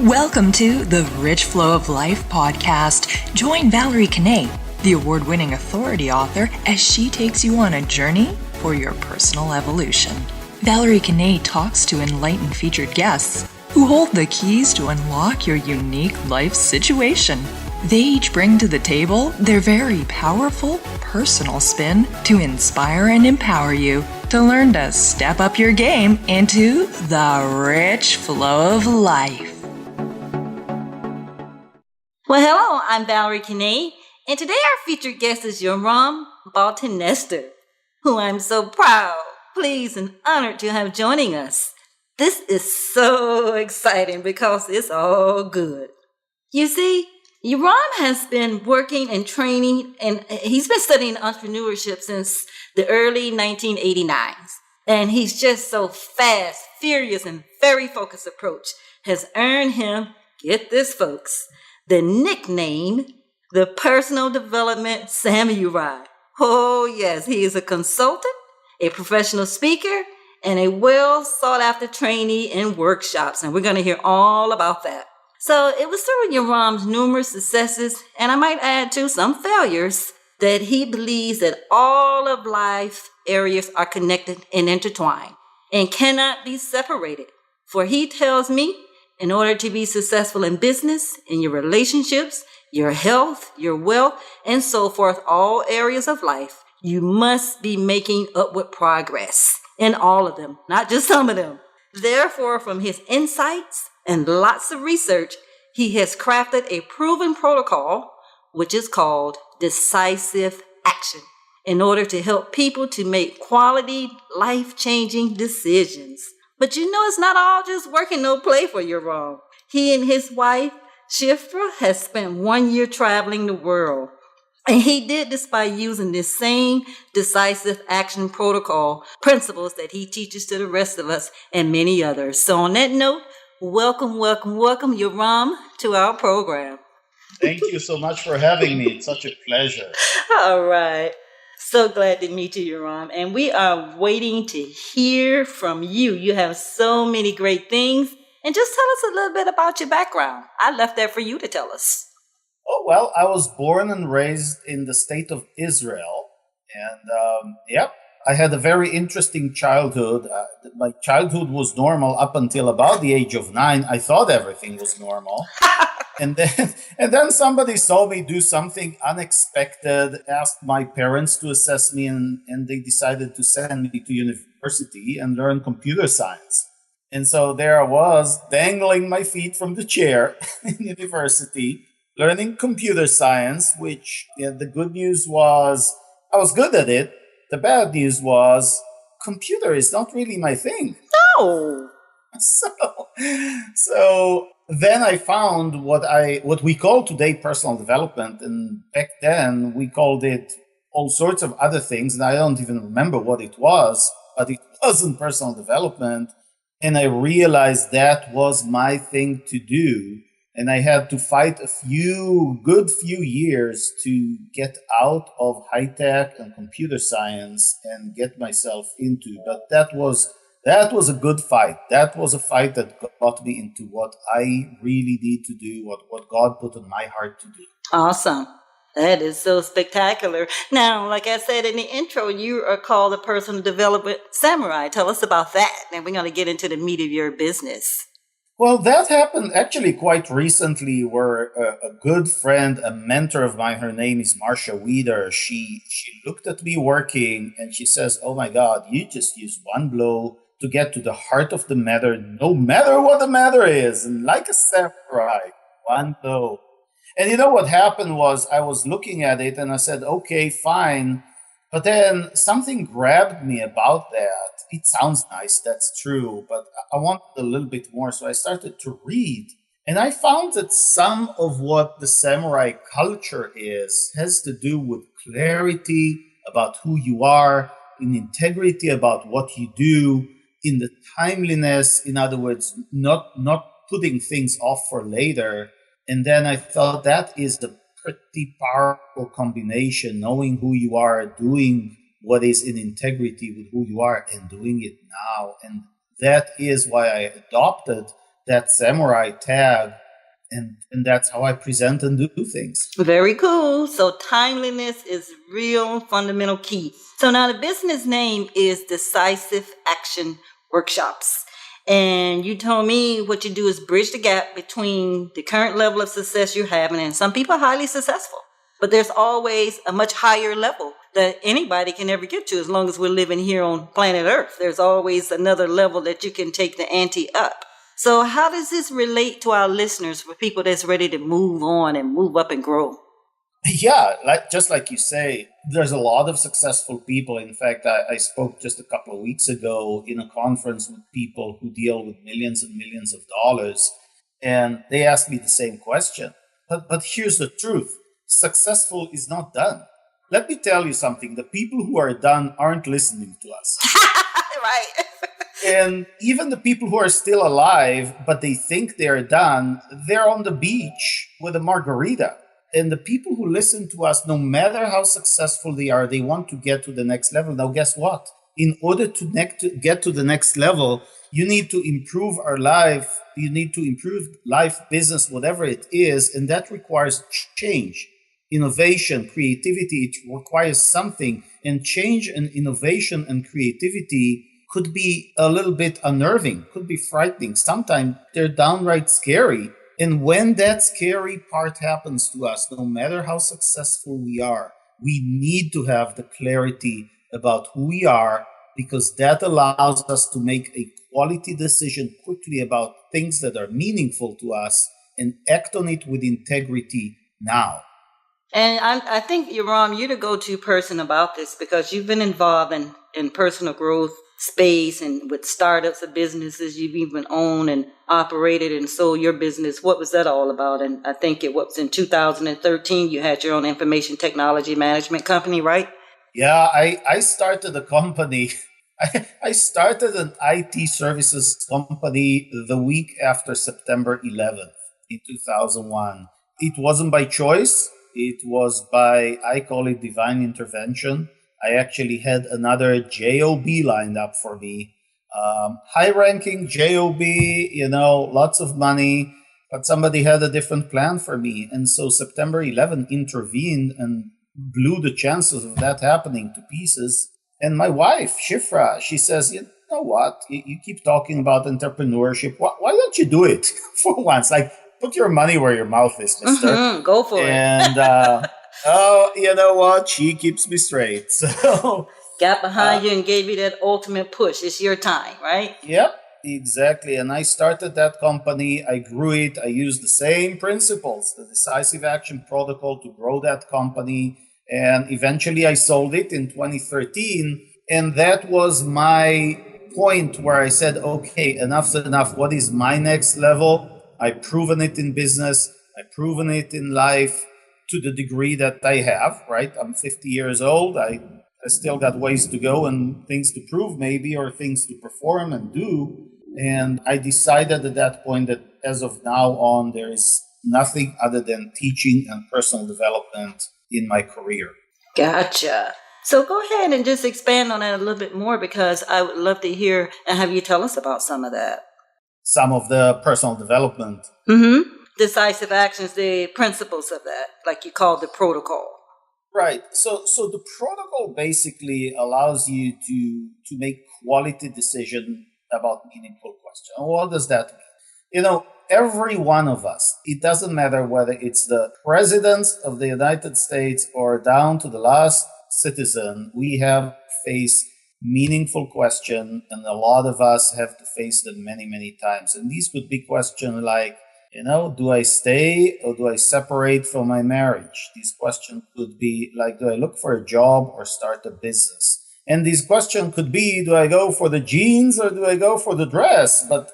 Welcome to the Rich Flow of Life podcast. Join Valerie Kanay, the award-winning authority author, as she takes you on a journey for your personal evolution. Valerie Kanay talks to enlightened featured guests who hold the keys to unlock your unique life situation. They each bring to the table their very powerful personal spin to inspire and empower you to learn to step up your game into the rich flow of life. Well, hello, I'm Valerie Kanay, and today our featured guest is Yoram Baltinester, who I'm so proud, pleased, and honored to have joining us. This is so exciting because it's all good. You see, Yoram has been working and training, and he's been studying entrepreneurship since the early 1989s. And he's just so fast, furious, and very focused approach has earned him, get this folks, the nickname, the Personal Development Samurai. Oh yes, he is a consultant, a professional speaker, and a well sought after trainee in workshops. And we're going to hear all about that. So it was through Yoram's numerous successes, and I might add too some failures, that he believes that all of life areas are connected and intertwined and cannot be separated. For he tells me, in order to be successful in business, in your relationships, your health, your wealth, and so forth, all areas of life, you must be making upward progress in all of them, not just some of them. Therefore, from his insights and lots of research, he has crafted a proven protocol, which is called Decisive Action, in order to help people to make quality, life-changing decisions. But you know, it's not all just work and no play for Yoram. He and his wife, Shifra, has spent 1 year traveling the world. And he did this by using this same Decisive Action Protocol principles that he teaches to the rest of us and many others. So on that note, welcome, Yoram, to our program. Thank you so much for having me. It's such a pleasure. All right. So glad to meet you, Yoram. And we are waiting to hear from you. You have so many great things. And just tell us a little bit about your background. I left that for you to tell us. Oh, well, I was born and raised in the state of Israel. And, I had a very interesting childhood. My childhood was normal up until about the age of 9. I thought everything was normal. And then somebody saw me do something unexpected, asked my parents to assess me, and they decided to send me to university and learn computer science. And so there I was, dangling my feet from the chair in university, learning computer science, which the good news was I was good at it. The bad news was computer is not really my thing. No. So then I found what we call today personal development, and back then we called it all sorts of other things, and I don't even remember what it was, but it wasn't personal development. And I realized that was my thing to do, and I had to fight a good few years to get out of high tech and computer science and get myself into. But that was a good fight. That was a fight that got me into what I really need to do, what God put in my heart to do. Awesome. That is so spectacular. Now, like I said in the intro, you are called the Personal Development Samurai. Tell us about that. And we're going to get into the meat of your business. Well, that happened actually quite recently, where a good friend, a mentor of mine, her name is Marcia Weider, she looked at me working and she says, "Oh my God, you just use one blow to get to the heart of the matter, no matter what the matter is, and like a samurai, one blow." And you know what happened was I was looking at it and I said, okay, fine. But then something grabbed me about that. It sounds nice, that's true, but I wanted a little bit more. So I started to read, and I found that some of what the samurai culture has to do with clarity about who you are, in integrity about what you do, in the timeliness, in other words, not putting things off for later. And then I thought that is the pretty powerful combination, knowing who you are, doing what is in integrity with who you are, and doing it now. And that is why I adopted that samurai tag, and that's how I present and do things. Very cool. So timeliness is real fundamental key. So now the business name is Decisive Action Workshops. And you told me what you do is bridge the gap between the current level of success you're having, and some people are highly successful, but there's always a much higher level that anybody can ever get to as long as we're living here on planet Earth. There's always another level that you can take the ante up. So how does this relate to our listeners, for people that's ready to move on and move up and grow? Yeah, just like you say, there's a lot of successful people. In fact, I spoke just a couple of weeks ago in a conference with people who deal with millions and millions of dollars, and they asked me the same question. But here's the truth. Successful is not done. Let me tell you something. The people who are done aren't listening to us. Right. And even the people who are still alive, but they think they're done, they're on the beach with a margarita. And the people who listen to us, no matter how successful they are, they want to get to the next level. Now, guess what? In order to get to the next level, you need to improve our life. You need to improve life, business, whatever it is. And that requires change, innovation, creativity. It requires something. And change and innovation and creativity could be a little bit unnerving, could be frightening. Sometimes they're downright scary. And when that scary part happens to us, no matter how successful we are, we need to have the clarity about who we are, because that allows us to make a quality decision quickly about things that are meaningful to us and act on it with integrity now. And I think, Yoram, you're the go-to person about this because you've been involved in personal growth space and with startups of businesses you've even owned and operated and sold your business. What was that all about? And I think it was in 2013 you had your own information technology management company, right? Yeah, I started a company. I started an IT services company the week after September 11th in 2001. It wasn't by choice. It was by, I call it divine intervention. I actually had another JOB lined up for me. High-ranking JOB, lots of money, but somebody had a different plan for me. And so September 11 intervened and blew the chances of that happening to pieces. And my wife, Shifra, she says, you know what? You keep talking about entrepreneurship. Why don't you do it for once? Like, put your money where your mouth is, mister. Mm-hmm, go for it. And oh, you know what? She keeps me straight. So got behind you and gave you that ultimate push. It's your time, right? Yep, exactly. And I started that company. I grew it. I used the same principles, the Decisive Action Protocol, to grow that company. And eventually I sold it in 2013. And that was my point where I said, okay, enough's enough. What is my next level? I've proven it in business. I've proven it in life to the degree that I have, right? I'm 50 years old. I still got ways to go and things to prove maybe, or things to perform and do. And I decided at that point that as of now on, there is nothing other than teaching and personal development in my career. Gotcha. So go ahead and just expand on that a little bit more, because I would love to hear and have you tell us about some of that. Some of the personal development. Mm-hmm. Decisive actions, the principles of that, like you called the protocol. Right. So the protocol basically allows you to make quality decision about meaningful questions. And what does that mean? Every one of us, it doesn't matter whether it's the president of the United States or down to the last citizen, we have faced meaningful question, and a lot of us have to face them many, many times. And these could be questions like, do I stay or do I separate from my marriage? These questions could be like, do I look for a job or start a business? And these questions could be, do I go for the jeans or do I go for the dress? But,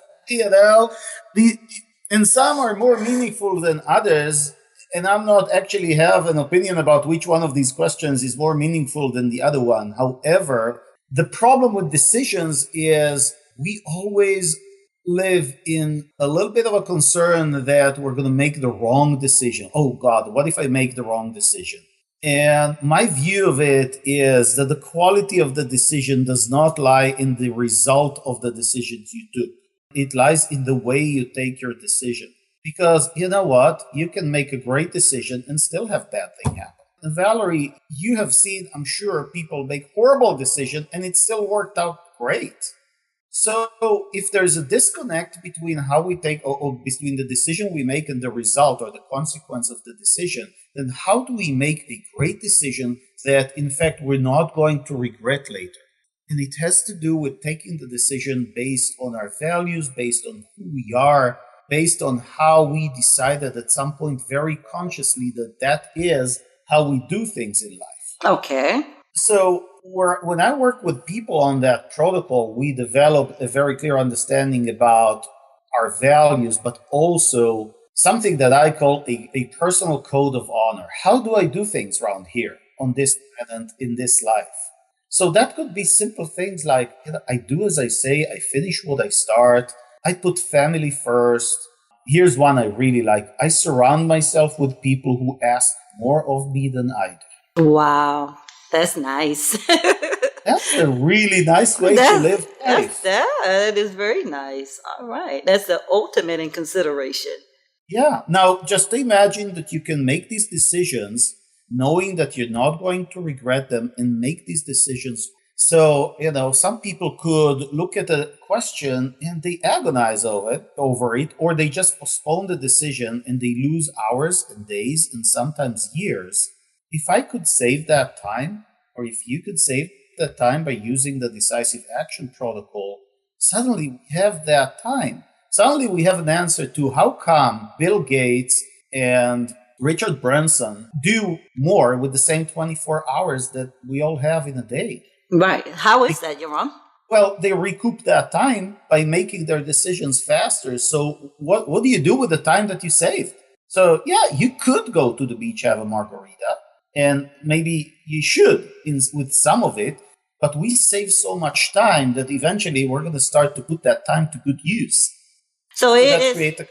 and some are more meaningful than others. And I'm not actually have an opinion about which one of these questions is more meaningful than the other one. However, the problem with decisions is we always live in a little bit of a concern that we're going to make the wrong decision. Oh God, what if I make the wrong decision? And my view of it is that the quality of the decision does not lie in the result of the decisions you took. it lies in the way you take your decision. Because you know what? You can make a great decision and still have bad thing happen. And Valerie, you have seen, I'm sure, people make horrible decisions and it still worked out great. So if there's a disconnect between how we take, or between the decision we make and the result or the consequence of the decision, then how do we make a great decision that in fact we're not going to regret later? And it has to do with taking the decision based on our values, based on who we are, based on how we decided at some point very consciously that that is how we do things in life. Okay. So when I work with people on that protocol, we develop a very clear understanding about our values, but also something that I call a personal code of honor. How do I do things around here on this planet, in this life? So that could be simple things like, I do as I say, I finish what I start, I put family first. Here's one I really like. I surround myself with people who ask more of me than I do. Wow, that's nice. That's a really nice way to live life. That is very nice. All right. That's the ultimate in consideration. Yeah. Now, just imagine that you can make these decisions knowing that you're not going to regret them and make these decisions. So, some people could look at a question and they agonize over it, or they just postpone the decision and they lose hours and days and sometimes years. If I could save that time, or if you could save that time by using the Decisive Action Protocol, suddenly we have that time. Suddenly we have an answer to how come Bill Gates and Richard Branson do more with the same 24 hours that we all have in a day. Right. How is that, Yoram? Well, they recoup that time by making their decisions faster. So what do you do with the time that you saved? So yeah, you could go to the beach, have a margarita, and maybe you should with some of it, but we save so much time that eventually we're going to start to put that time to good use. So it is.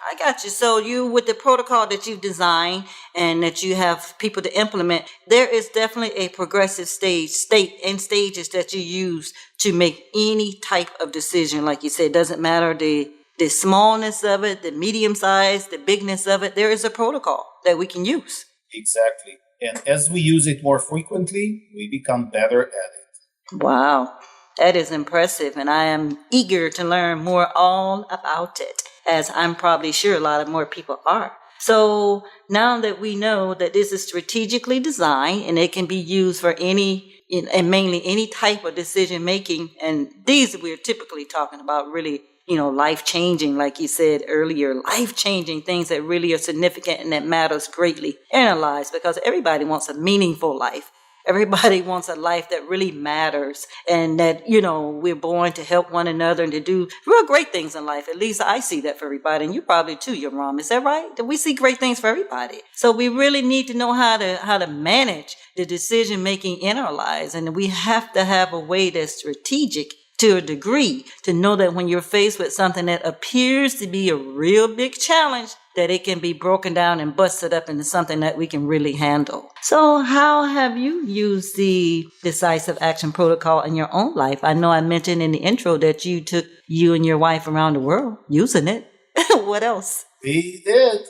I got you. So you, with the protocol that you designed and that you have people to implement, there is definitely a progressive stages that you use to make any type of decision. Like you said, it doesn't matter the smallness of it, the medium size, the bigness of it. There is a protocol that we can use. Exactly. And as we use it more frequently, we become better at it. Wow. That is impressive, and I am eager to learn more all about it, as I'm probably sure a lot of more people are. So now that we know that this is strategically designed and it can be used for any, and mainly any type of decision making, and these we're typically talking about really, life-changing, like you said earlier, life-changing things that really are significant and that matters greatly in our lives, because everybody wants a meaningful life. Everybody wants a life that really matters, and that, we're born to help one another and to do real great things in life. At least I see that for everybody, and you probably too, Yoram. Is that right? That we see great things for everybody. So we really need to know how to manage the decision making in our lives, and we have to have a way that's strategic to a degree to know that when you're faced with something that appears to be a real big challenge, that it can be broken down and busted up into something that we can really handle. So how have you used the Decisive Action Protocol in your own life? I know I mentioned in the intro that you took you and your wife around the world using it. What else? We did.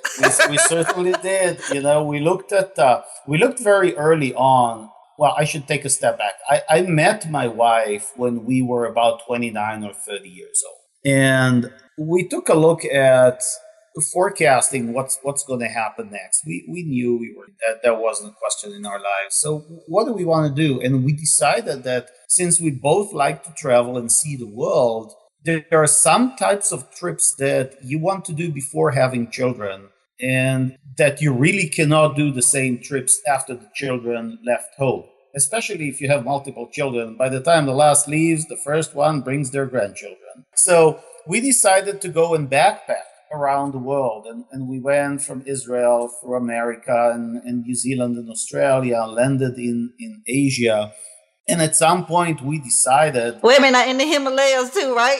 We certainly did. We looked very early on. Well, I should take a step back. I met my wife when we were about 29 or 30 years old. And we took a look at forecasting what's going to happen next. We knew that wasn't a question in our lives. So what do we want to do? And we decided that since we both like to travel and see the world, there are some types of trips that you want to do before having children, and that you really cannot do the same trips after the children left home. Especially if you have multiple children. By the time the last leaves, the first one brings their grandchildren. So we decided to go and backpack around the world. And we went from Israel through America and New Zealand and Australia, landed in Asia. And at some point we decided... Wait a minute, in the Himalayas too, right?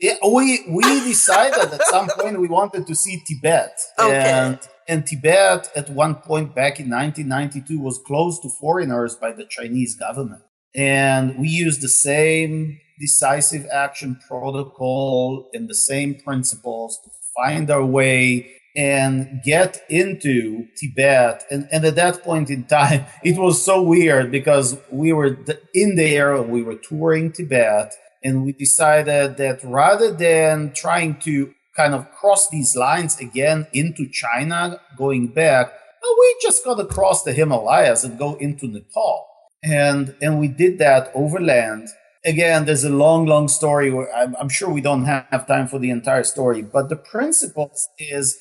Yeah, we decided at some point we wanted to see Tibet. Okay. And Tibet at one point back in 1992 was closed to foreigners by the Chinese government. And we used the same Decisive Action Protocol and the same principles to find our way and get into Tibet. And at that point in time, it was so weird because we were in there, we were touring Tibet, and we decided that rather than trying to kind of cross these lines again into China, going back, well, we just got to cross the Himalayas and go into Nepal. And we did that overland. Again, there's a long story. Where I'm sure we don't have time for the entire story, but the principles is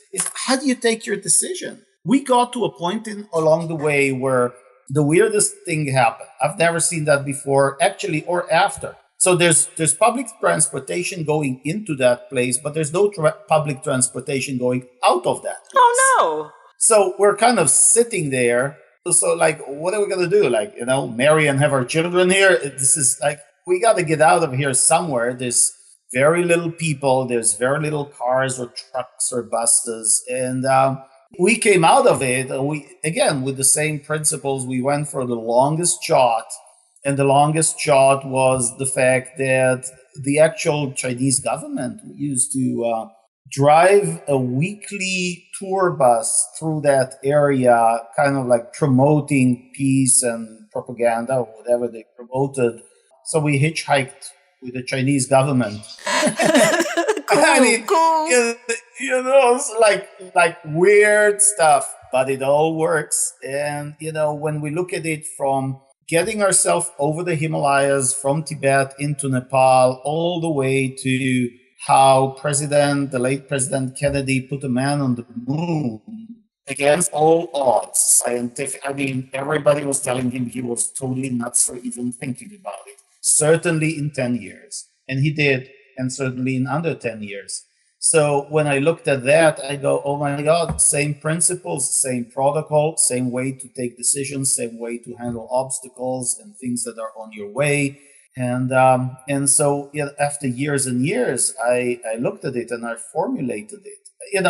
how do you take your decision? We got to a point along the way where the weirdest thing happened. I've never seen that before, actually, or after. So there's public transportation going into that place, but there's no public transportation going out of that place. Oh, no. So we're kind of sitting there. So like, what are we going to do? Like, marry and have our children here? This is like, we got to get out of here somewhere. There's very little people. There's very little cars or trucks or buses. And we came out of it. Again, with the same principles, we went for the longest shot. And the longest shot was the fact that the actual Chinese government used to drive a weekly tour bus through that area, kind of like promoting peace and propaganda or whatever they promoted. So we hitchhiked with the Chinese government. Cool. It's like weird stuff, but it all works. And, when we look at it from getting ourselves over the Himalayas from Tibet into Nepal, all the way to how the late President Kennedy put a man on the moon against all odds, scientific. Everybody was telling him he was totally nuts for even thinking about it. Certainly in 10 years. And he did, and certainly in under 10 years. So when I looked at that, I go, oh my God, same principles, same protocol, same way to take decisions, same way to handle obstacles and things that are on your way. And so after years and years, I looked at it and I formulated it.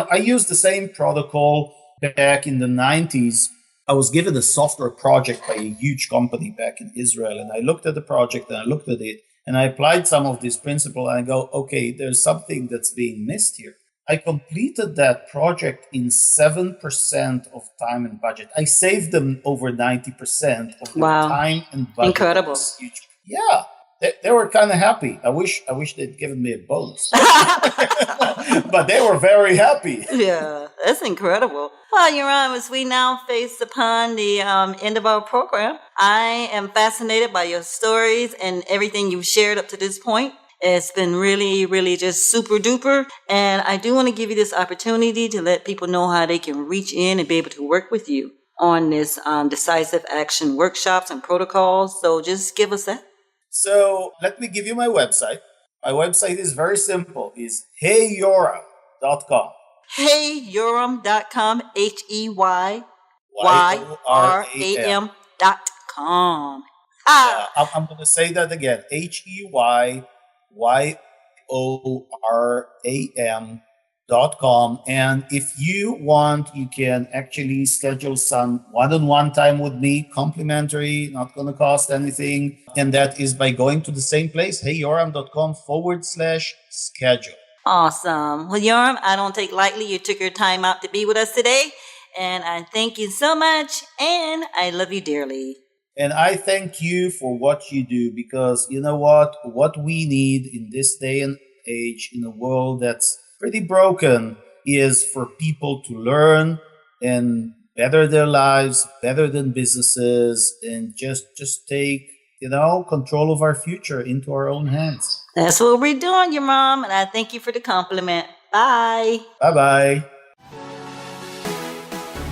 I used the same protocol back in the 90s. I was given a software project by a huge company back in Israel. And I looked at the project and I looked at it. And I applied some of this principle and I go, okay, there's something that's being missed here. I completed that project in 7% of time and budget. I saved them over 90% of their time and budget. Incredible. Yeah, they were kind of happy. I wish they'd given me a bonus. But they were very happy. Yeah, that's incredible. Well, Yoram, as we now face upon the end of our program, I am fascinated by your stories and everything you've shared up to this point. It's been really, really just super duper. And I do want to give you this opportunity to let people know how they can reach in and be able to work with you on this Decisive Action Workshops and protocols. So just give us that. So let me give you my website. My website is very simple. It's heyyoram.com. Heyyoram.com, HEYYORAM.com. I'm going to say that again. HEYYORAM.com. And if you want, you can actually schedule some one-on-one time with me, complimentary, not going to cost anything. And that is by going to the same place, heyyoram.com/schedule. Awesome. Well, Yoram, I don't take lightly you took your time out to be with us today. And I thank you so much. And I love you dearly. And I thank you for what you do, because you know what? What we need in this day and age, in a world that's pretty broken, is for people to learn and better their lives, better than businesses, and just take, control of our future into our own hands. That's what we're doing, your mom, and I thank you for the compliment. Bye. Bye-bye.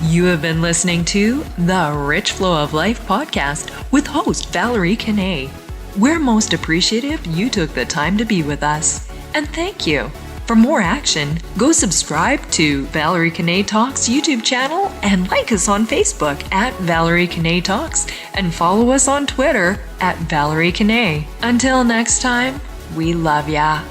You have been listening to the Rich Flow of Life podcast with host Valerie Kanay. We're most appreciative you took the time to be with us, and thank you. For more action, go subscribe to Valerie Kanay Talks YouTube channel and like us on Facebook at Valerie Kanay Talks and follow us on Twitter at Valerie Kanay. Until next time, we love ya.